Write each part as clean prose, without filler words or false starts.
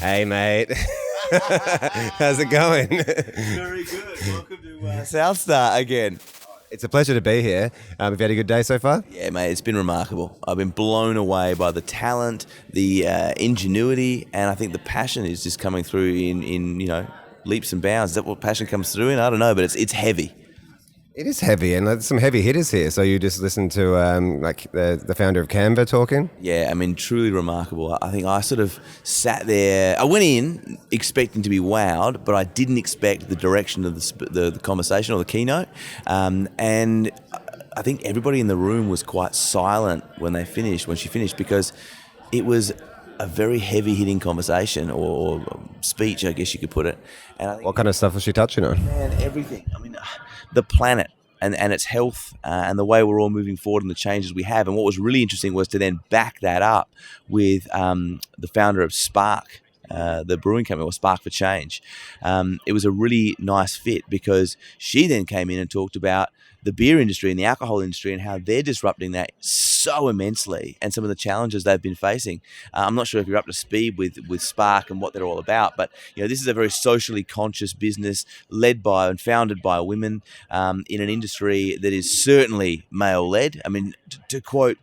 Hey, mate. How's it going? Very good. Welcome to South Star again. It's a pleasure to be here. Have you had a good day so far? Yeah, mate, it's been remarkable. I've been blown away by the talent, the ingenuity, and I think the passion is just coming through in leaps and bounds. Is that what passion comes through in? I don't know, but it's heavy. It is heavy, and there's some heavy hitters here. So you just listen to the founder of Canva talking? Yeah, I mean, truly remarkable. I think I sort of sat there. I went in expecting to be wowed, but I didn't expect the direction of the conversation or the keynote. And I think everybody in the room was quite silent when she finished, because it was a very heavy-hitting conversation or speech, I guess you could put it. And I think, what kind of stuff was she touching on? man, everything. I mean, the planet and its health and the way we're all moving forward and the changes we have. And what was really interesting was to then back that up with the founder of Spark, the brewing company, or Spark for Change. It was a really nice fit, because she then came in and talked about the beer industry and the alcohol industry and how they're disrupting that so immensely and some of the challenges they've been facing. I'm not sure if you're up to speed with Spark and what they're all about, but this is a very socially conscious business led by and founded by women in an industry that is certainly male-led. I mean, to quote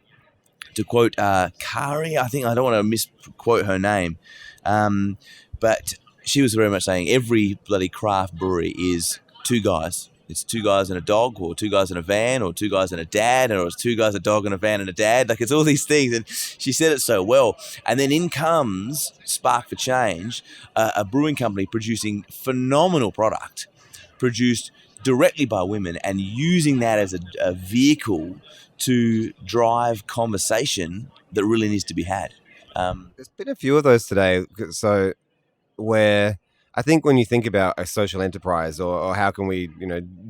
Kari, I think, I don't want to misquote her name, but she was very much saying every bloody craft brewery is two guys. It's two guys and a dog, or two guys in a van, or two guys and a dad, or it's two guys, a dog, and a van and a dad. Like, it's all these things. And she said it so well. And then in comes Spark for Change, a brewing company producing phenomenal product, produced directly by women, and using that as a vehicle to drive conversation that really needs to be had. There's been a few of those today. So where I think when you think about a social enterprise or how can we,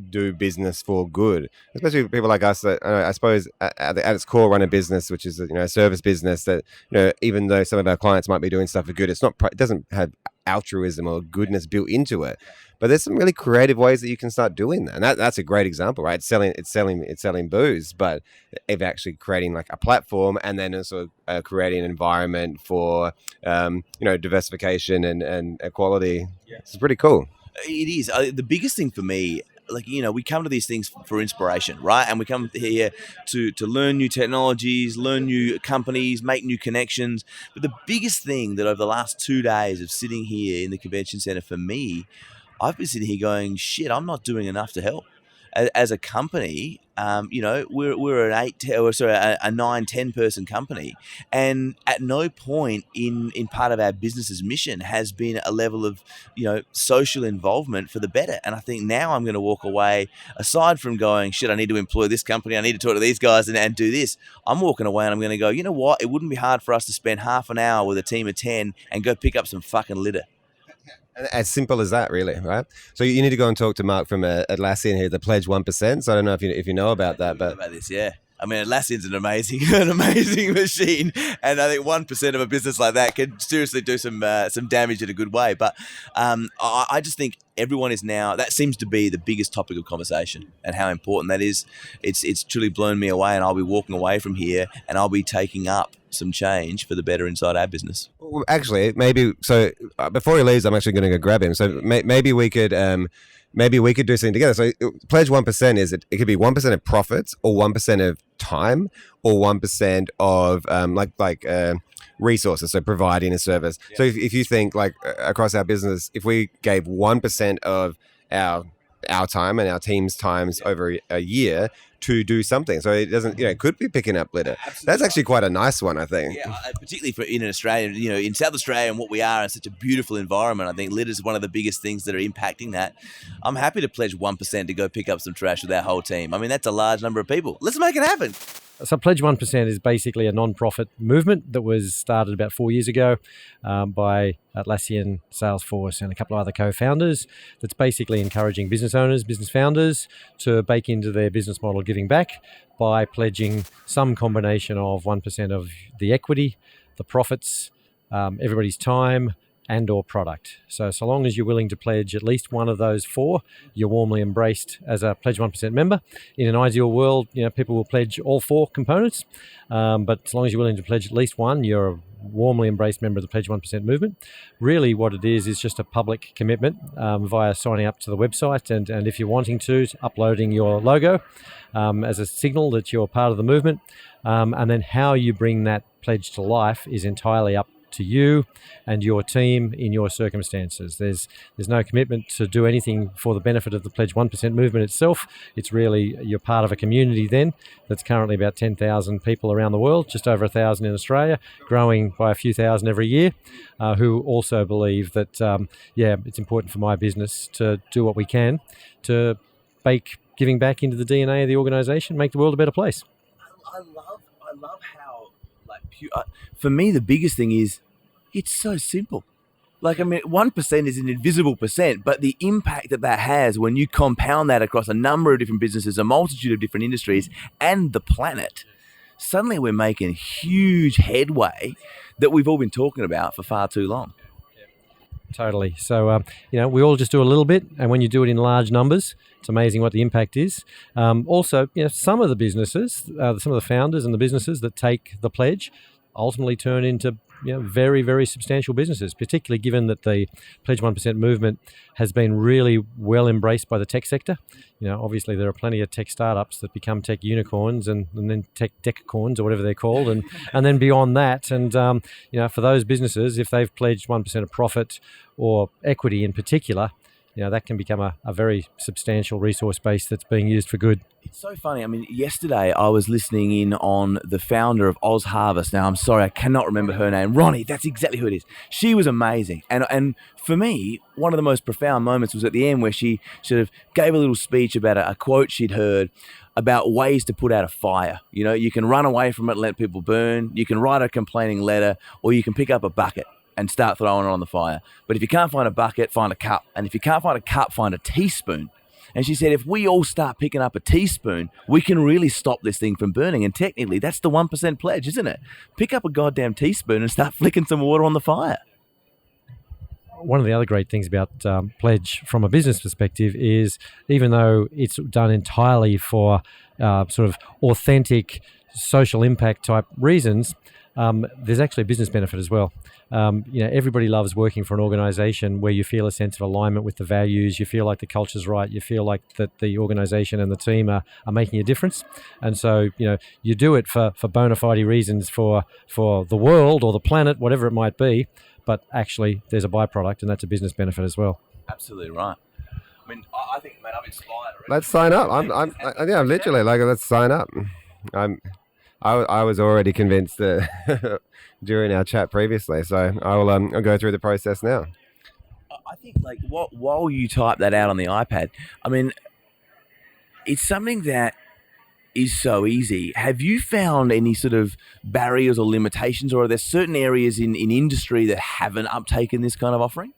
do business for good, especially people like us that I suppose at its core run a business, which is a service business that, even though some of our clients might be doing stuff for good, it doesn't have altruism or goodness built into it. But there's some really creative ways that you can start doing that, and that's a great example, right? It's selling booze, but it's actually creating like a platform, and then also creating an environment for diversification and equality. Yeah. It's pretty cool. It is. The biggest thing for me, we come to these things for inspiration, right? And we come here to learn new technologies, learn new companies, make new connections. But the biggest thing that over the last 2 days of sitting here in the convention center for me, I've been sitting here going, shit, I'm not doing enough to help. As a company, we're a 9-10 person company, and at no point in part of our business's mission has been a level of social involvement for the better. And I think now I'm going to walk away, aside from going, shit, I need to employ this company, I need to talk to these guys and do this. I'm walking away and I'm going to go, you know what? It wouldn't be hard for us to spend half an hour with a team of 10 and go pick up some fucking litter. As simple as that, really, right? So you need to go and talk to Mark from Atlassian here, the Pledge 1%. So I don't know if you know about that, but about this, yeah. I mean, Atlassian's an amazing machine, and I think 1% of a business like that can seriously do some damage in a good way. But I just think everyone is now. That seems to be the biggest topic of conversation, and how important that is. It's truly blown me away, and I'll be walking away from here, and I'll be taking up some change for the better inside our business. Well, actually, maybe so. Before he leaves, I'm actually going to go grab him. So maybe we could. Maybe we could do something together. So Pledge 1% is it could be 1% of profits, or 1% of time, or 1% of resources, so providing a service. Yeah. So if you think across our business, if we gave 1% of our time and our team's times over a year to do something, so it doesn't, it could be picking up litter. Absolutely. That's actually quite a nice one, I think. Yeah, particularly in Australia, in South Australia, and what we are in such a beautiful environment, I think litter is one of the biggest things that are impacting that. I'm happy to pledge 1% to go pick up some trash with our whole team. I mean, that's a large number of people. Let's make it happen. So Pledge 1% is basically a non-profit movement that was started about 4 years ago by Atlassian, Salesforce, and a couple of other co-founders. That's basically encouraging business owners, business founders to bake into their business model giving back by pledging some combination of 1% of the equity, the profits, everybody's time, and or product. So long as you're willing to pledge at least one of those four, you're warmly embraced as a Pledge 1% member. In an ideal world, people will pledge all four components, but as long as you're willing to pledge at least one, you're warmly embraced member of the Pledge 1% movement. Really what it is just a public commitment via signing up to the website and if you're wanting to, uploading your logo as a signal that you're part of the movement. And then how you bring that pledge to life is entirely up to you and your team in your circumstances. There's no commitment to do anything for the benefit of the Pledge 1% movement itself. It's really, you're part of a community then that's currently about 10,000 people around the world, just over 1,000 in Australia, growing by a few thousand every year, who also believe that, it's important for my business to do what we can to bake giving back into the DNA of the organisation, make the world a better place. I love how, for me, the biggest thing is it's so simple. 1% is an invisible percent, but the impact that has when you compound that across a number of different businesses, a multitude of different industries, and the planet, suddenly we're making huge headway that we've all been talking about for far too long. Totally. So, we all just do a little bit, and when you do it in large numbers, it's amazing what the impact is. Also, some of the businesses, some of the founders and the businesses that take the pledge ultimately turn into very, very substantial businesses, particularly given that the Pledge 1% movement has been really well embraced by the tech sector. Obviously there are plenty of tech startups that become tech unicorns and then tech decacorns or whatever they're called. And then beyond that, and, for those businesses, if they've pledged 1% of profit or equity in particular, that can become a very substantial resource base that's being used for good. It's so funny. Yesterday I was listening in on the founder of Oz Harvest. Now, I'm sorry, I cannot remember her name. Ronnie, that's exactly who it is. She was amazing. And for me, one of the most profound moments was at the end where she sort of gave a little speech about a quote she'd heard about ways to put out a fire. You can run away from it and let people burn. You can write a complaining letter, or you can pick up a bucket and start throwing it on the fire. But if you can't find a bucket, find a cup. And if you can't find a cup, find a teaspoon. And she said, if we all start picking up a teaspoon, we can really stop this thing from burning. And technically, that's the 1% pledge, isn't it? Pick up a goddamn teaspoon and start flicking some water on the fire. One of the other great things about Pledge from a business perspective is, even though it's done entirely for sort of authentic social impact type reasons, there's actually a business benefit as well. Everybody loves working for an organisation where you feel a sense of alignment with the values, you feel like the culture's right, you feel like that the organisation and the team are making a difference. And so, you do it for bona fide reasons for the world or the planet, whatever it might be, but actually there's a byproduct, and that's a business benefit as well. Absolutely right. I think, man, I'm inspired already. Let's sign up. I'm literally let's sign up. I was already convinced during our chat previously, so I'll go through the process now. I think while you type that out on the iPad, it's something that is so easy. Have you found any sort of barriers or limitations, or are there certain areas in industry that haven't uptaken this kind of offering?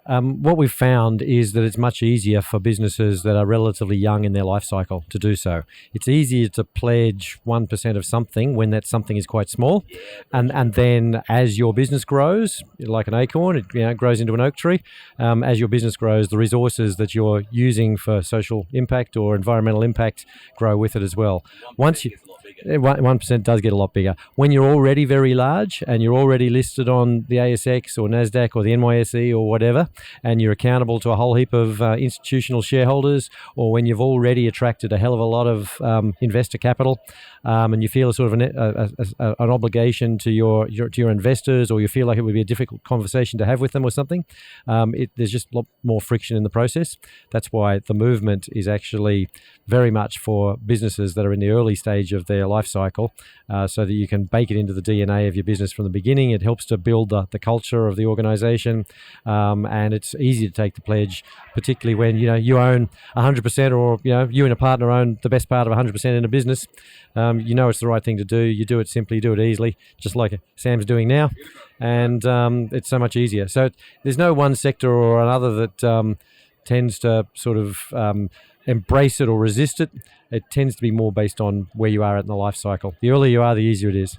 What we've found is that it's much easier for businesses that are relatively young in their life cycle to do so. It's easier to pledge 1% of something when that something is quite small. And then as your business grows, like an acorn, it grows into an oak tree. As your business grows, the resources that you're using for social impact or environmental impact grow with it as well. Once you 1% does get a lot bigger. When you're already very large and you're already listed on the ASX or NASDAQ or the NYSE or whatever, and you're accountable to a whole heap of institutional shareholders, or when you've already attracted a hell of a lot of investor capital, and you feel a sort of an obligation to your investors, or you feel like it would be a difficult conversation to have with them or something, there's just a lot more friction in the process. That's why the movement is actually very much for businesses that are in the early stage of their life cycle, so that you can bake it into the DNA of your business from the beginning. It helps to build the culture of the organization, and it's easy to take the pledge, particularly when you own 100%, or you and a partner own the best part of 100% in a business. It's the right thing to do. You do it simply, you do it easily, just like Sam's doing now, and it's so much easier. So there's no one sector or another that tends to sort of embrace it or resist it. It tends to be more based on where you are in the life cycle. The earlier you are, the easier it is.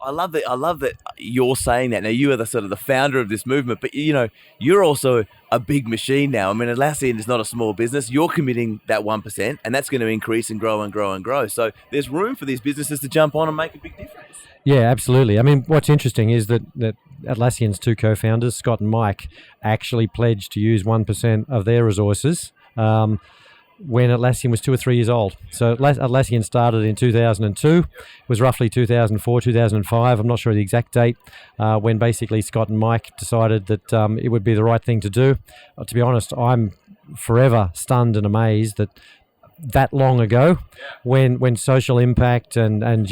I love that. I love that you're saying that. Now you are the sort of the founder of this movement, but you're also a big machine now. I mean, Atlassian is not a small business. You're committing that 1%, and that's going to increase and grow and grow and grow. So there's room for these businesses to jump on and make a big difference. Yeah, absolutely. I mean, what's interesting is that Atlassian's two co-founders, Scott and Mike, actually pledged to use 1% of their resources when Atlassian was 2 or 3 years old. So Atlassian started in 2002. It was roughly 2004, 2005. I'm not sure the exact date, when basically Scott and Mike decided that it would be the right thing to do. To be honest, I'm forever stunned and amazed that long ago, when social impact and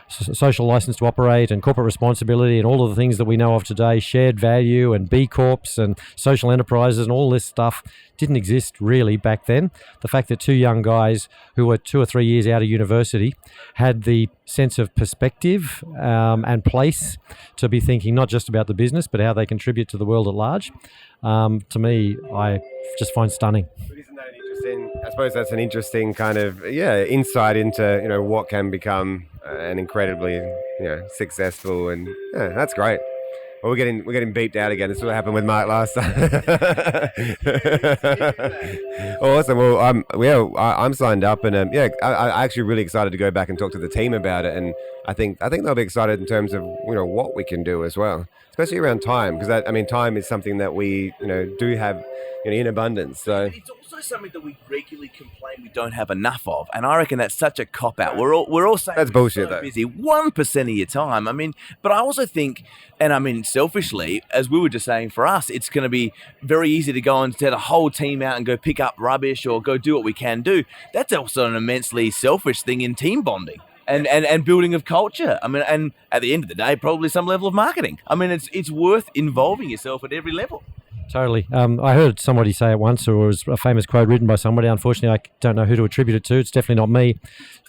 social license to operate and corporate responsibility and all of the things that we know of today, shared value and B Corps and social enterprises and all this stuff didn't exist really back then. The fact that two young guys who were 2 or 3 years out of university had the sense of perspective and place to be thinking not just about the business but how they contribute to the world at large, to me, I just find stunning. I suppose that's an interesting kind of insight into what can become an incredibly successful, and that's great. Well, we're getting beeped out again. This is what happened with Mark last time. Awesome. Well, I'm signed up, and I'm actually really excited to go back and talk to the team about it. And I think they'll be excited in terms of what we can do as well, especially around time, because time is something that we do have in abundance. So it's also something that we regularly complain we don't have enough of, and I reckon that's such a cop out. We're all saying that's bullshit, so though. Busy 1% of your time. I mean, but I also think, and selfishly, as we were just saying, for us, it's going to be very easy to go and set a whole team out and go pick up rubbish or go do what we can do. That's also an immensely selfish thing in team bonding. And building of culture. I mean, and at the end of the day, probably some level of marketing. I mean, it's worth involving yourself at every level. Totally. I heard somebody say it once, or it was a famous quote written by somebody. Unfortunately, I don't know who to attribute it to. It's definitely not me.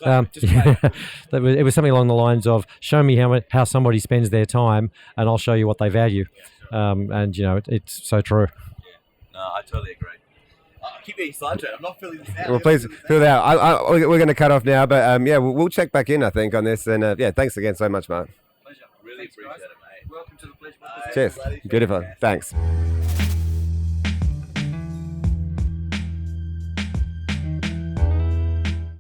It was something along the lines of, show me how somebody spends their time and I'll show you what they value. It's so true. No, I totally agree. Keep getting sidetracked. I'm not filling this out. Well, please fill it out. We're going to cut off now, but we'll check back in, I think, on this. And thanks again so much, Mark. Pleasure. Really appreciate it, mate. Welcome to the Pledge. Cheers. Beautiful. Thanks.